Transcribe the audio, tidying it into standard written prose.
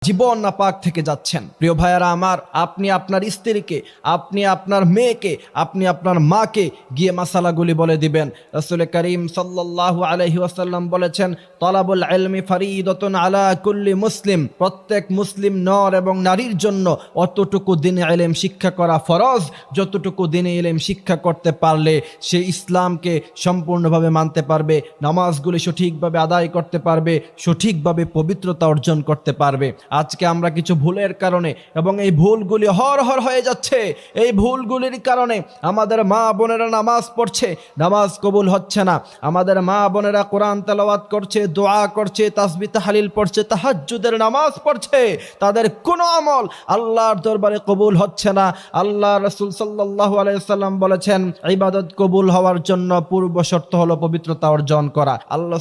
জীবন নাপাক থেকে যাচ্ছেন। প্রিয় ভাইয়েরা আমার, আপনি আপনার স্ত্রীকে, আপনি আপনার মেয়েকে, আপনি আপনার মাকে গিয়ে মাসালাগুলি বলে দিবেন। রাসূল করিম সাল্লাল্লাহু আলাইহি ওয়াসাল্লাম বলেছেন, তলাবুল ইলমি ফরিদাতুন আলা কুল্লি মুসলিম, প্রত্যেক মুসলিম নর এবং নারীর জন্য অতটুকু দ্বীনি ইলম শিক্ষা করা ফরজ যতটুকু দ্বীনি ইলম শিক্ষা করতে পারলে সে ইসলামকে সম্পূর্ণভাবে মানতে পারবে, নামাজগুলি সঠিকভাবে আদায় করতে পারবে, সঠিকভাবে পবিত্রতা অর্জন করতে পারবে। আজকে আমরা কিছু ভুলের কারণে, এবং এই ভুলগুলি হর হয়ে যাচ্ছে, এই ভুলগুলির কারণে আমাদের মা বোনেরা নামাজ পড়ছে, নামাজ কবুল হচ্ছে না। আমাদের মা বোনেরা কোরআন তেলাওয়াত করছে, দোয়া করছে, তাসবিহ তাহলিল পড়ছে, তাহাজ্জুদের নামাজ পড়ছে, তাদের কোনো আমল আল্লাহর দরবারে কবুল হচ্ছে না। আল্লাহ রাসূল সাল্লাল্লাহু আলাইহি ওয়াসাল্লাম বলেছেন, ইবাদত কবুল হওয়ার জন্য পূর্ব শর্ত হলো পবিত্রতা অর্জন করা। আল্লাহ